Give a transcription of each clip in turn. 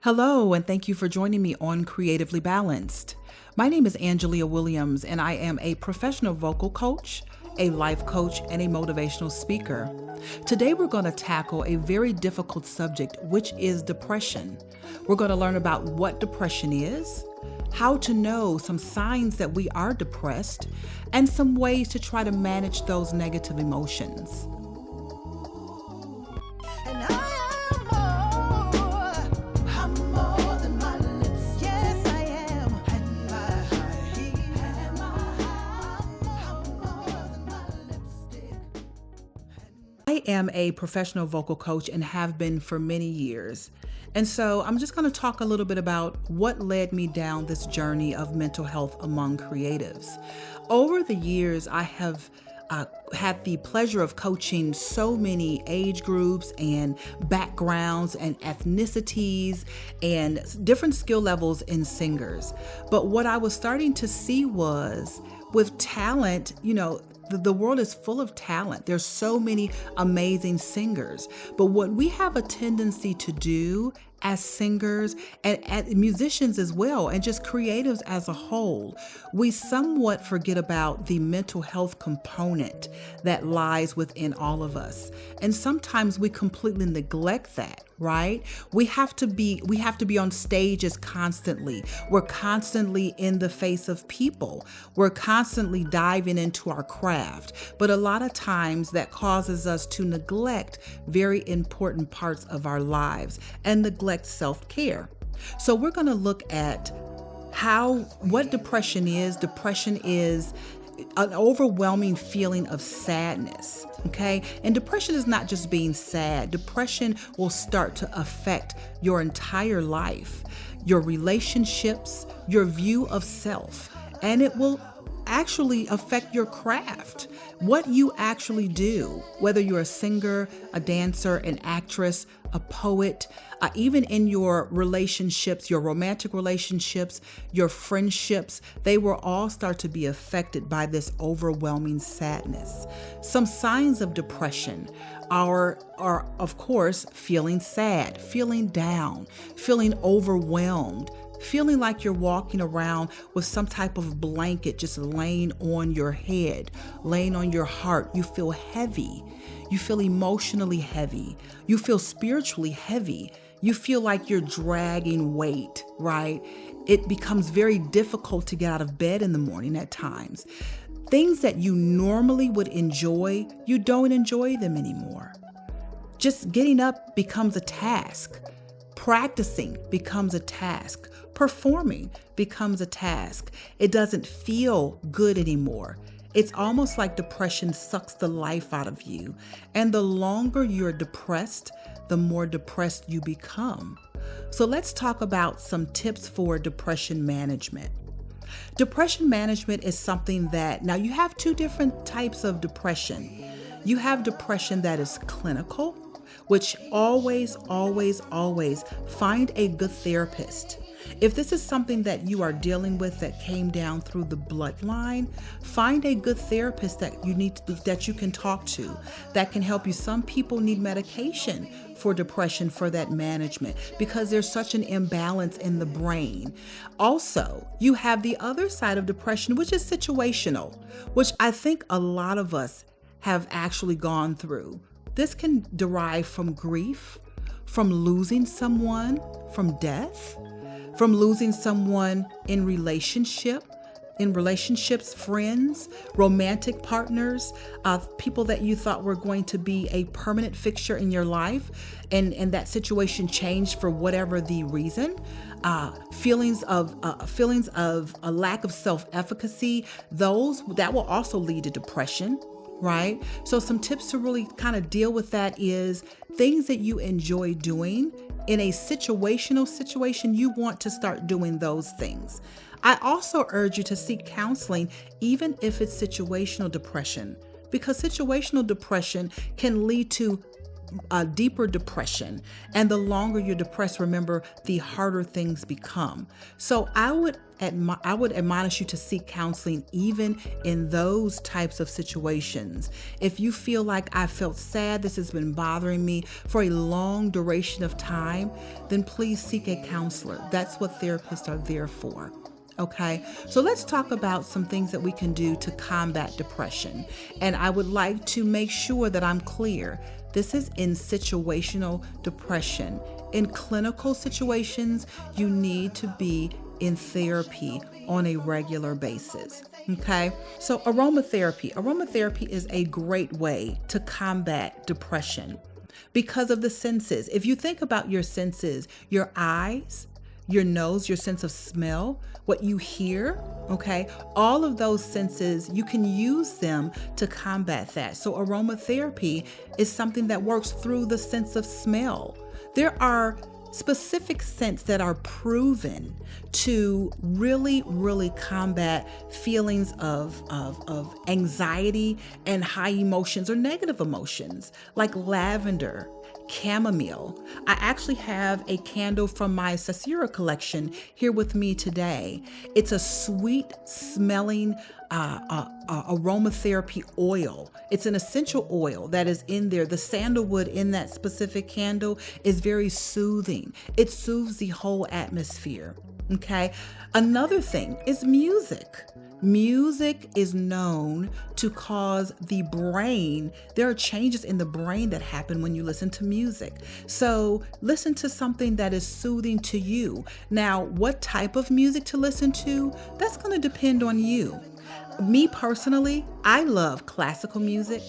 Hello, and thank you for joining me on Creatively Balanced. My name is Angelia Williams, and I am a professional vocal coach, a life coach, and a motivational speaker. Today, we're going to tackle a very difficult subject, which is depression. We're going to learn about what depression is, how to know some signs that we are depressed, and some ways to try to manage those negative emotions. I am a professional vocal coach and have been for many years. And so I'm just going to talk a little bit about what led me down this journey of mental health among creatives. Over the years, I have had the pleasure of coaching so many age groups and backgrounds and ethnicities and different skill levels in singers. But what I was starting to see was with talent, the world is full of talent. There's so many amazing singers. But what we have a tendency to do as singers and musicians as well, and just creatives as a whole, we somewhat forget about the mental health component that lies within all of us. And sometimes we completely neglect that, right? We have to be on stages constantly. We're constantly in the face of people. We're constantly diving into our craft. But a lot of times that causes us to neglect very important parts of our lives and neglect self-care. So we're going to look at what depression is. Depression is an overwhelming feeling of sadness, okay? And depression is not just being sad. Depression will start to affect your entire life, your relationships, your view of self, and it will actually affect your craft, what you actually do, whether you're a singer, a dancer, an actress, a poet, even in your relationships, your romantic relationships, your friendships, they will all start to be affected by this overwhelming sadness. Some signs of depression are of course, feeling sad, feeling down, feeling overwhelmed, feeling like you're walking around with some type of blanket just laying on your head, laying on your heart. You feel heavy. You feel emotionally heavy. You feel spiritually heavy. You feel like you're dragging weight, right? It becomes very difficult to get out of bed in the morning at times. Things that you normally would enjoy, you don't enjoy them anymore. Just getting up becomes a task. Practicing becomes a task. Performing becomes a task. It doesn't feel good anymore. It's almost like depression sucks the life out of you. And the longer you're depressed, the more depressed you become. So let's talk about some tips for depression management. Depression management is something that, now you have two different types of depression. You have depression that is clinical, which always find a good therapist. If this is something that you are dealing with that came down through the bloodline, find a good therapist that you can talk to that can help you. Some people need medication for depression for that management because there's such an imbalance in the brain. Also, you have the other side of depression, which is situational, which I think a lot of us have actually gone through. This can derive from grief, from losing someone, from death, from losing someone in relationships, friends, romantic partners, people that you thought were going to be a permanent fixture in your life, and that situation changed for whatever the reason. Feelings of a lack of self-efficacy, that will also lead to depression. Right? So some tips to really kind of deal with that is things that you enjoy doing. In a situational situation, you want to start doing those things. I also urge you to seek counseling, even if it's situational depression, because situational depression can lead to a deeper depression. And the longer you're depressed, remember, the harder things become. So I would admonish you to seek counseling even in those types of situations. If you feel like I felt sad, this has been bothering me for a long duration of time, then please seek a counselor. That's what therapists are there for. Okay, so let's talk about some things that we can do to combat depression. And I would like to make sure that I'm clear. This is in situational depression. In clinical situations, you need to be in therapy on a regular basis. Okay, so aromatherapy. Aromatherapy is a great way to combat depression because of the senses. If you think about your senses, your eyes, your nose, your sense of smell, what you hear, okay? All of those senses, you can use them to combat that. So aromatherapy is something that works through the sense of smell. There are specific scents that are proven to really, really combat feelings of anxiety and high emotions or negative emotions, like lavender, chamomile. I actually have a candle from my Sasira collection here with me today. It's a sweet smelling aromatherapy oil. It's an essential oil that is in there. The sandalwood in that specific candle is very soothing. It soothes the whole atmosphere. Okay. Another thing is music. Music is known to cause the brain. There are changes in the brain that happen when you listen to music. So listen to something that is soothing to you. Now, what type of music to listen to? That's going to depend on you. Me personally, I love classical music.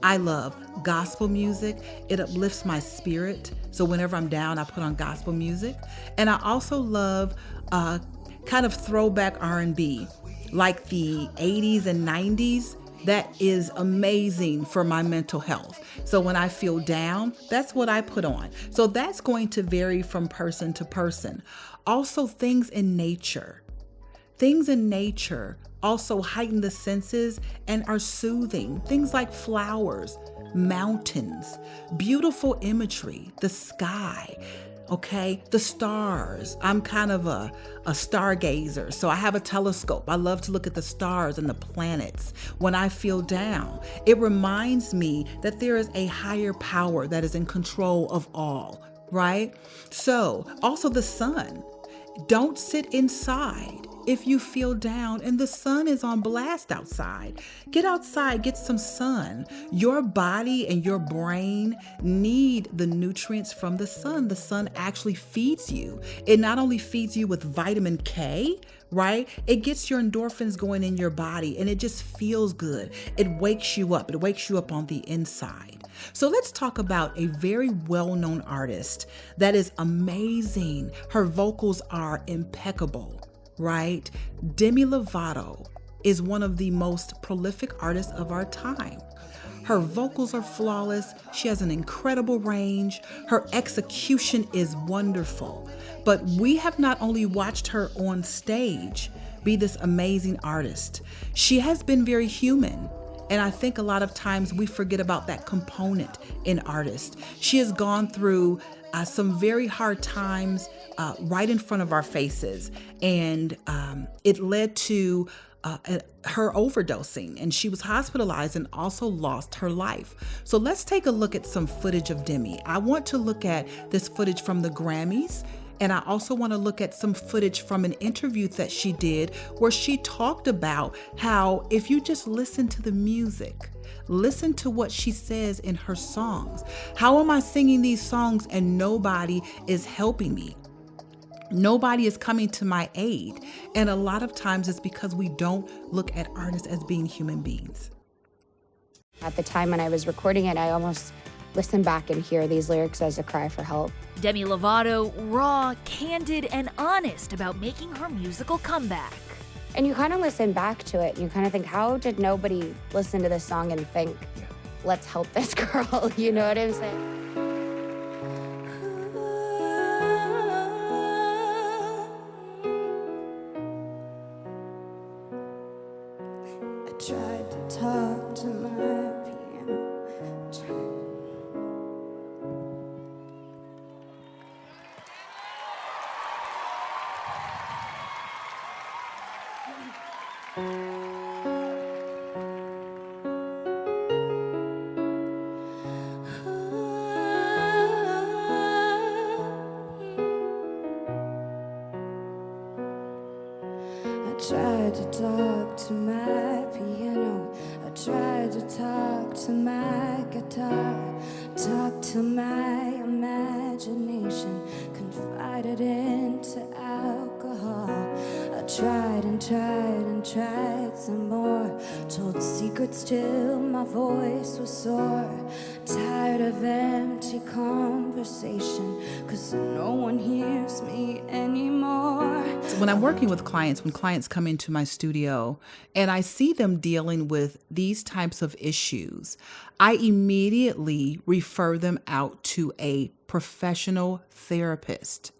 I love gospel music. It uplifts my spirit. So whenever I'm down, I put on gospel music. And I also love kind of throwback R&B, like the 80s and 90s. That is amazing for my mental health. So when I feel down, that's what I put on. So that's going to vary from person to person. Also, things in nature. Things in nature also heighten the senses and are soothing. Things like flowers, mountains, beautiful imagery, the sky. Okay, the stars. I'm kind of a stargazer, so I have a telescope. I love to look at the stars and the planets when I feel down. It reminds me that there is a higher power that is in control of all, right? So, also the sun. Don't sit inside if you feel down and the sun is on blast outside. Get outside, get some sun. Your body and your brain need the nutrients from the sun. The sun actually feeds you. It not only feeds you with vitamin K, right? It gets your endorphins going in your body and it just feels good. It wakes you up. It wakes you up on the inside. So let's talk about a very well-known artist that is amazing. Her vocals are impeccable, right? Demi Lovato is one of the most prolific artists of our time. Her vocals are flawless. She has an incredible range. Her execution is wonderful. But we have not only watched her on stage be this amazing artist, she has been very human. And I think a lot of times we forget about that component in artists. She has gone through some very hard times right in front of our faces. And it led to her overdosing, and she was hospitalized and also lost her life. So let's take a look at some footage of Demi. I want to look at this footage from the Grammys. And I also want to look at some footage from an interview that she did where she talked about how if you just listen to the music, listen to what she says in her songs. How am I singing these songs and nobody is helping me? Nobody is coming to my aid. And a lot of times it's because we don't look at artists as being human beings. At the time when I was recording it, I almost listen back and hear these lyrics as a cry for help. Demi Lovato, raw, candid, and honest about making her musical comeback. And you kind of listen back to it and you kind of think, how did nobody listen to this song and think, let's help this girl? You know what I'm saying? I tried to talk to my piano. I tried to talk to my piano, I tried to talk to my guitar, talk to my imagination, confided into alcohol. I tried and tried and tried some more, told secrets till my voice was sore. Tired of empty conversation, 'cause no one hears me anymore. When I'm working with clients, when clients come into my studio and I see them dealing with these types of issues, I immediately refer them out to a professional therapist.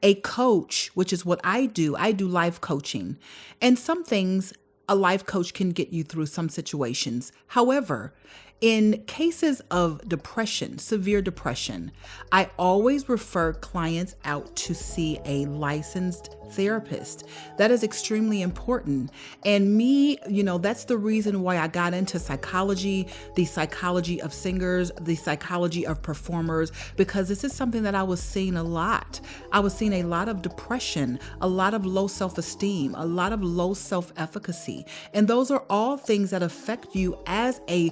A coach, which is what I do life coaching. And some things a life coach can get you through some situations. However, in cases of depression, severe depression, I always refer clients out to see a licensed therapist. That is extremely important. And me, that's the reason why I got into psychology, the psychology of singers, the psychology of performers, because this is something that I was seeing a lot. I was seeing a lot of depression, a lot of low self-esteem, a lot of low self-efficacy. And those are all things that affect you as a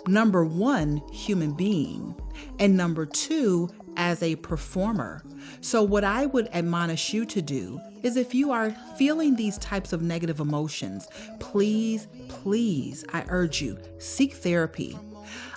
number one, human being, and number two, as a performer. So what I would admonish you to do is, if you are feeling these types of negative emotions, please, I urge you, seek therapy.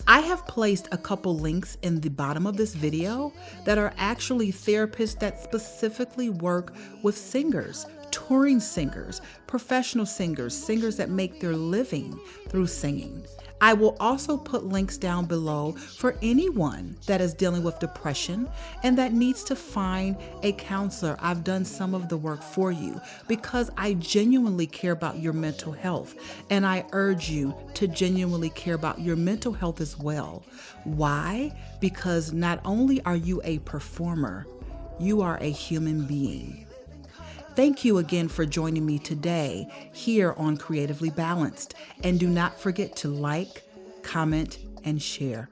I have placed a couple links in the bottom of this video that are actually therapists that specifically work with singers, touring singers, professional singers, singers that make their living through singing. I will also put links down below for anyone that is dealing with depression and that needs to find a counselor. I've done some of the work for you because I genuinely care about your mental health, and I urge you to genuinely care about your mental health as well. Why? Because not only are you a performer, you are a human being. Thank you again for joining me today here on Creatively Balanced. And do not forget to like, comment, and share.